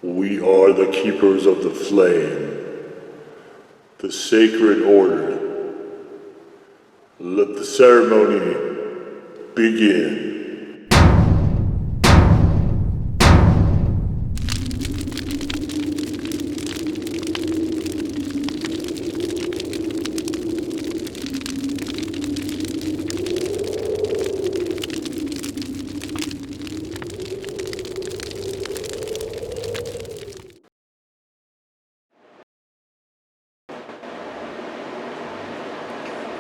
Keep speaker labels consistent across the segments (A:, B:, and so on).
A: We are the keepers of the flame, the sacred order. Let the ceremony begin.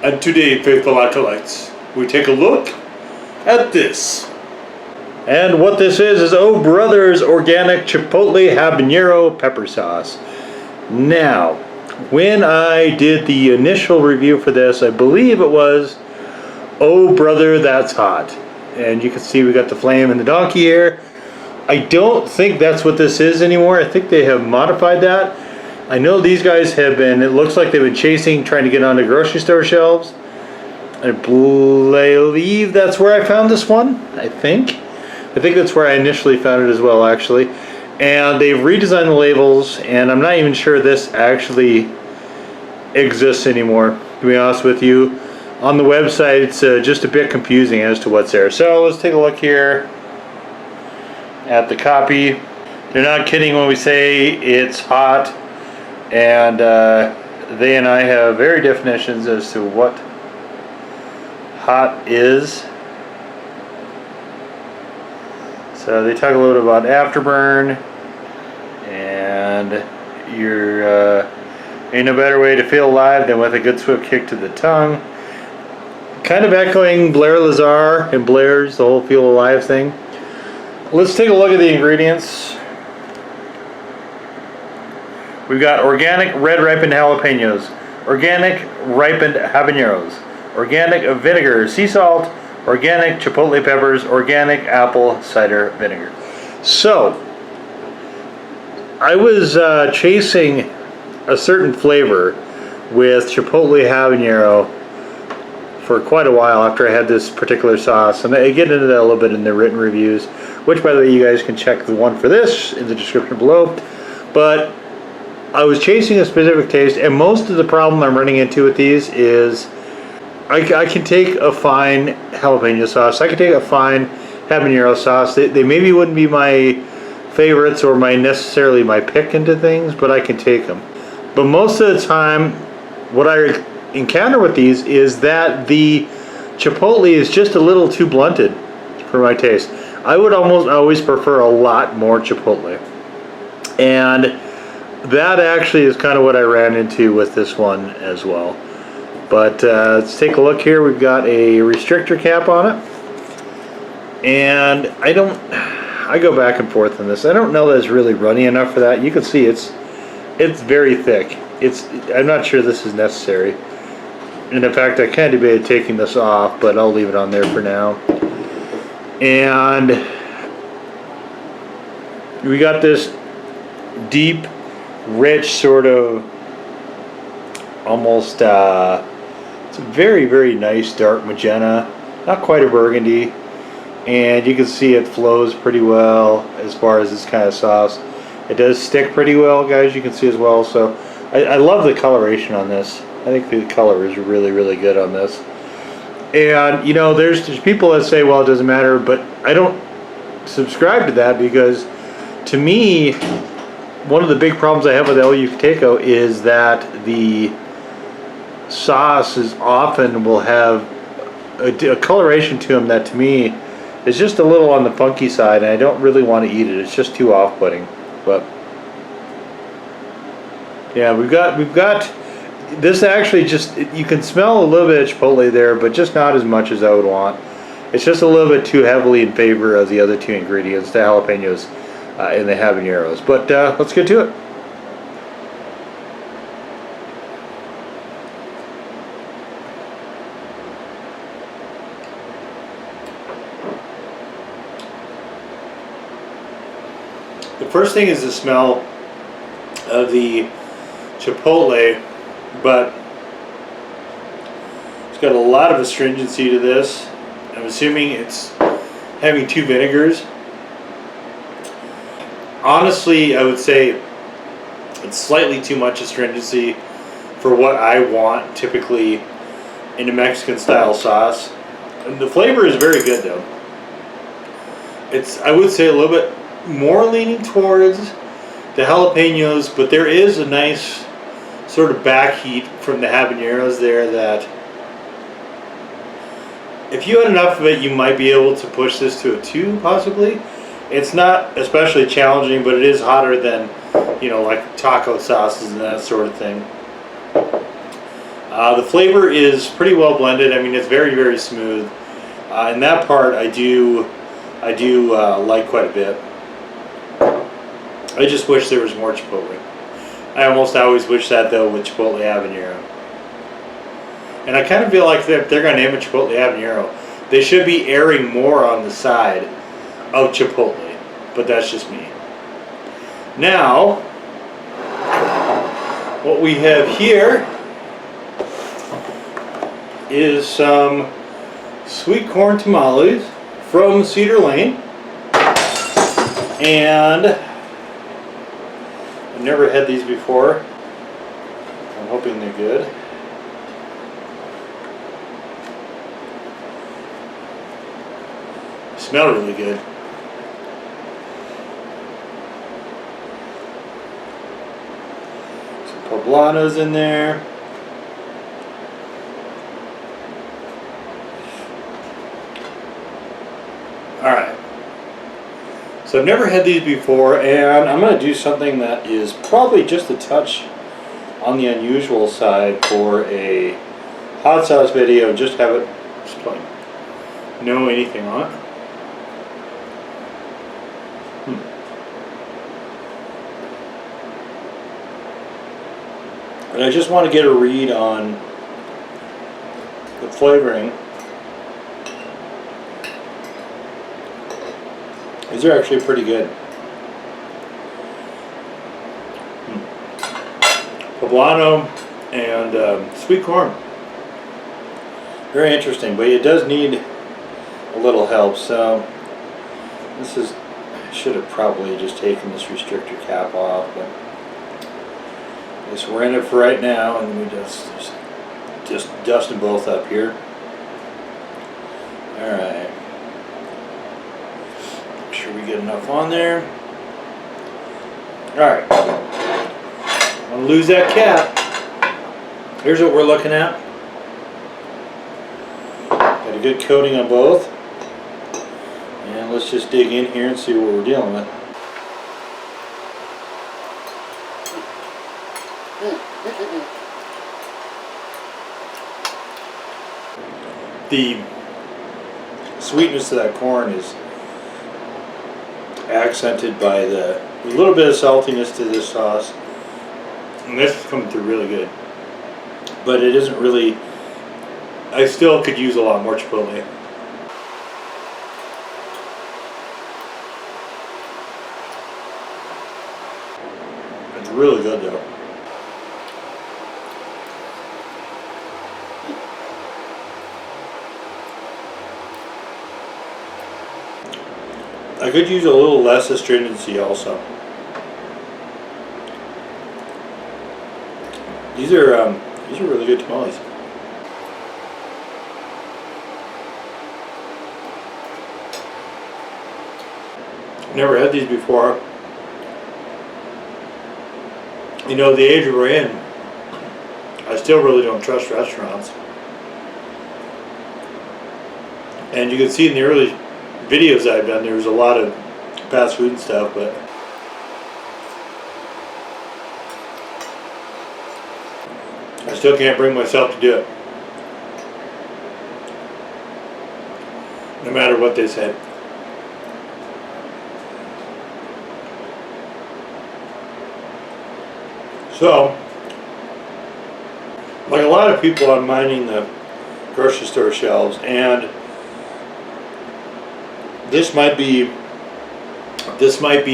A: And today, faithful acolytes, we take a look at this. And what this is Oh Brothers Organic Chipotle Habanero Pepper Sauce. Now, when I did the initial review for this, I believe it was Oh Brother That's Hot. And you can see we got the flame and the donkey here. I don't think that's what this is anymore. I think they have modified that. I know these guys have been, it looks like they've been trying to get onto grocery store shelves. I believe that's where I found this one, I think that's where I initially found it as well, actually. And they've redesigned the labels, and I'm not even sure this actually exists anymore, to be honest with you. On the website, it's just a bit confusing as to what's there. So let's take a look here at the copy. They're not kidding when we say it's hot. And they and I have varied definitions as to what hot is. So they talk a little bit about afterburn, and you're ain't no better way to feel alive than with a good swift kick to the tongue. Kind of echoing Blair Lazar and Blair's the whole feel alive thing. Let's take a look at the ingredients. We've got organic red ripened jalapenos, organic ripened habaneros, organic vinegar, sea salt, organic chipotle peppers, organic apple cider vinegar. So, I was chasing a certain flavor with chipotle habanero for quite a while after I had this particular sauce, and I get into that a little bit in the written reviews, which, by the way, you guys can check the one for this in the description below. But I was chasing a specific taste, and most of the problem I'm running into with these is I can take a fine jalapeno sauce, I can take a fine habanero sauce. They maybe wouldn't be my favorites or necessarily my pick into things, but I can take them. But most of the time, what I encounter with these is that the chipotle is just a little too blunted for my taste. I would almost always prefer a lot more chipotle. And that actually is kind of what I ran into with this one as well. But let's take a look here. We've got a restrictor cap on it. And I go back and forth on this. I don't know that it's really runny enough for that. You can see it's very thick. I'm not sure this is necessary. And in fact, I kind of debated taking this off, but I'll leave it on there for now. And we got this deep, rich sort of almost it's a very, very nice dark magenta, not quite a burgundy, and you can see it flows pretty well as far as this kind of sauce. It does stick pretty well, guys, you can see as well. So I love the coloration on this. I think the color is really, really good on this. And you know, there's people that say, well, it doesn't matter, but I don't subscribe to that, because to me, one of the big problems I have with El Yucateco is that the sauces often will have a coloration to them that to me is just a little on the funky side, and I don't really want to eat it. It's just too off-putting. But yeah, we've got this actually just, you can smell a little bit of chipotle there, but just not as much as I would want. It's just a little bit too heavily in favor of the other two ingredients, the jalapenos and the habaneros. But let's get to it. The first thing is the smell of the chipotle, but it's got a lot of astringency to this. I'm assuming it's having two vinegars. Honestly, I would say it's slightly too much astringency for what I want typically in a Mexican style sauce. And the flavor is very good though. It's, I would say, a little bit more leaning towards the jalapenos, but there is a nice sort of back heat from the habaneros there that if you had enough of it, you might be able to push this to a 2 possibly. It's not especially challenging, but it is hotter than, you know, like taco sauces and that sort of thing. The flavor is pretty well blended. I mean, it's very, very smooth. And that part I do like quite a bit. I just wish there was more chipotle. I almost always wish that though with chipotle habanero. And I kind of feel like if they're going to name it chipotle habanero, they should be airing more on the side of chipotle. But that's just me. Now, what we have here is some sweet corn tamales from Cedar Lane. And I've never had these before. I'm hoping they're good. Smell really good. Some poblanos in there. Alright. So I've never had these before, and I'm going to do something that is probably just a touch on the unusual side for a hot sauce video. Just have it just plain. No anything on it. And I just want to get a read on the flavoring. These are actually pretty good. Poblano and sweet corn. Very interesting, but it does need a little help. So this is, I should have probably just taken this restrictor cap off, but I guess we're in it for right now, and we just dust them both up here. All right. Make sure we get enough on there. All right. I'm gonna lose that cap. Here's what we're looking at. Got a good coating on both. And let's just dig in here and see what we're dealing with. The sweetness of that corn is accented by the little bit of saltiness to this sauce, and this is coming through really good. But it isn't really. I still could use a lot more chipotle. It's really good though. I could use a little less astringency also. These are really good tamales. Never had these before. You know, the age we're in, I still really don't trust restaurants. And you can see in the early videos I've done, there's a lot of fast food and stuff, but I still can't bring myself to do it, no matter what they say. So, like a lot of people, I'm minding the grocery store shelves, and this might be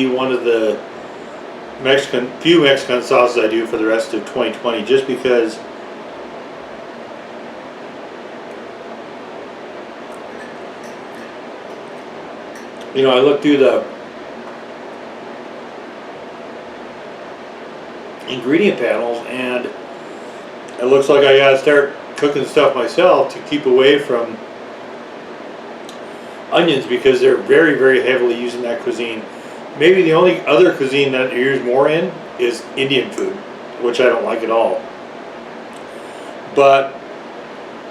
A: one of the few Mexican sauces I do for the rest of 2020, just because I look through ingredient panels, and it looks like I gotta start cooking stuff myself to keep away from onions, because they're very, very heavily used in that cuisine. Maybe the only other cuisine that they use more in is Indian food, which I don't like at all. But,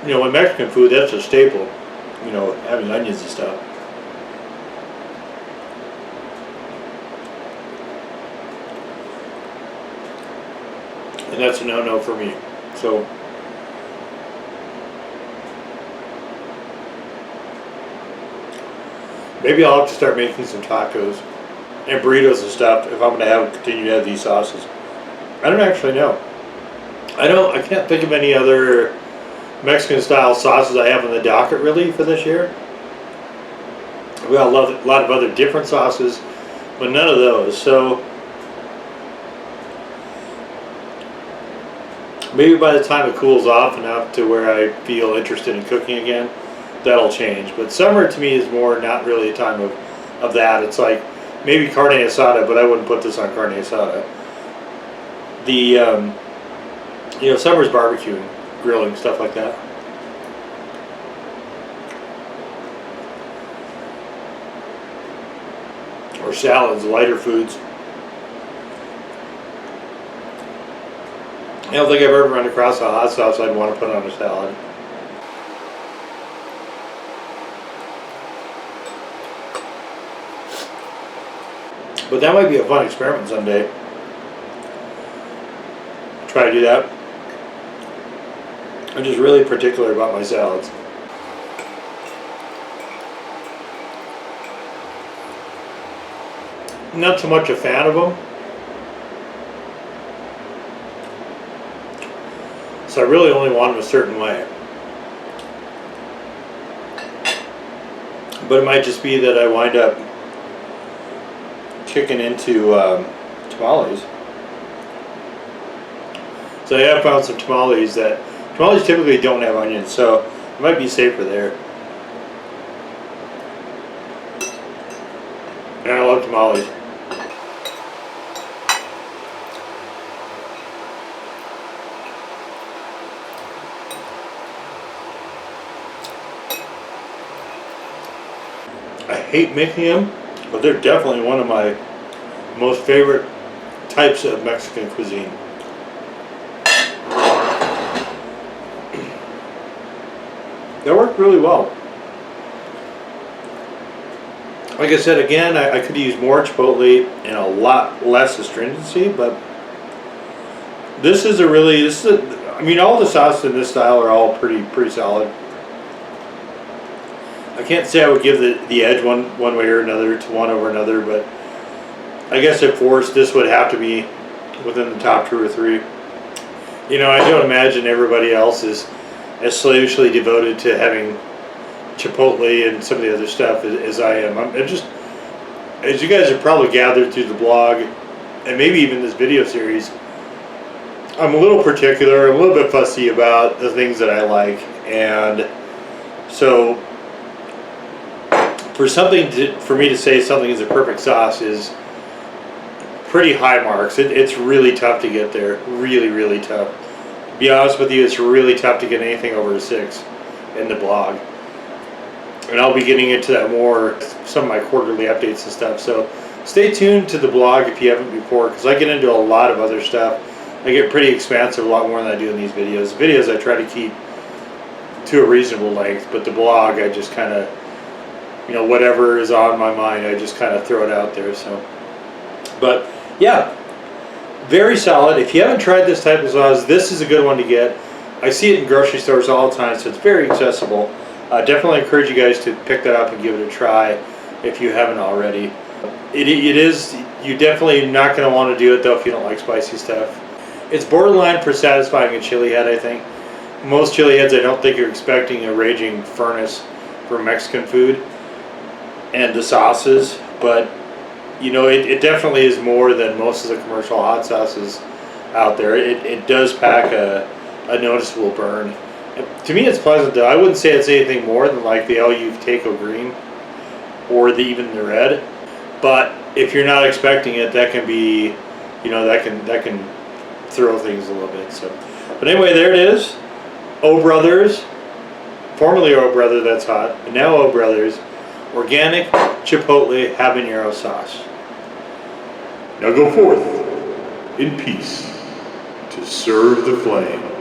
A: you know, in Mexican food, that's a staple, you know, having onions and stuff. And that's a no-no for me. So, maybe I'll have to start making some tacos and burritos and stuff if I'm going to continue to have these sauces. I don't actually know. I can't think of any other Mexican style sauces I have on the docket really for this year. We got a lot of other different sauces, but none of those. So maybe by the time it cools off enough to where I feel interested in cooking again, that'll change. But summer to me is more not really a time of that. It's like maybe carne asada, but I wouldn't put this on carne asada. The you know, summer's barbecuing, grilling, stuff like that. Or salads, lighter foods. I don't think I've ever run across a hot sauce I'd want to put on a salad. But that might be a fun experiment someday. Try to do that. I'm just really particular about my salads. Not so much a fan of them. So I really only want them a certain way. But it might just be that I wind up kicking into tamales. So I have found some tamales typically don't have onions, so it might be safer there. And I love tamales. I hate making them, but they're definitely one of my most favorite types of Mexican cuisine. They work really well. Like I said, again, I could use more chipotle and a lot less astringency, but I mean, all the sauces in this style are all pretty solid. I can't say I would give the edge one way or another to one over another, but I guess if forced, this would have to be within the top 2 or 3. You know, I don't imagine everybody else is as slavishly devoted to having chipotle and some of the other stuff as I am. I'm just, as you guys have probably gathered through the blog and maybe even this video series, I'm a little particular, a little bit fussy about the things that I like, and so for me to say something is a perfect sauce is pretty high marks. It's really tough to get there, really tough. To be honest with you, it's really tough to get anything over a 6 in the blog. And I'll be getting into that more, some of my quarterly updates and stuff. So stay tuned to the blog if you haven't before, because I get into a lot of other stuff. I get pretty expansive, a lot more than I do in these videos. Videos I try to keep to a reasonable length, but the blog I just kind of, you know, whatever is on my mind, I just kind of throw it out there. So, but yeah, very solid. If you haven't tried this type of sauce, this is a good one to get. I see it in grocery stores all the time, so it's very accessible. Definitely encourage you guys to pick that up and give it a try if you haven't already. It is, you're definitely not going to want to do it though if you don't like spicy stuff. It's borderline for satisfying a chili head, I think. Most chili heads I don't think are expecting a raging furnace for Mexican food and the sauces, but you know, it definitely is more than most of the commercial hot sauces out there. It does pack a noticeable burn. To me, it's pleasant though. I wouldn't say it's anything more than like the El Yucateco green or even the red. But if you're not expecting it, that can be, you know, that can throw things a little bit. So, but anyway, there it is. O Brothers, formerly O Brother That's Hot, but now O Brothers, organic chipotle habanero sauce.
B: Now go forth in peace to serve the flame.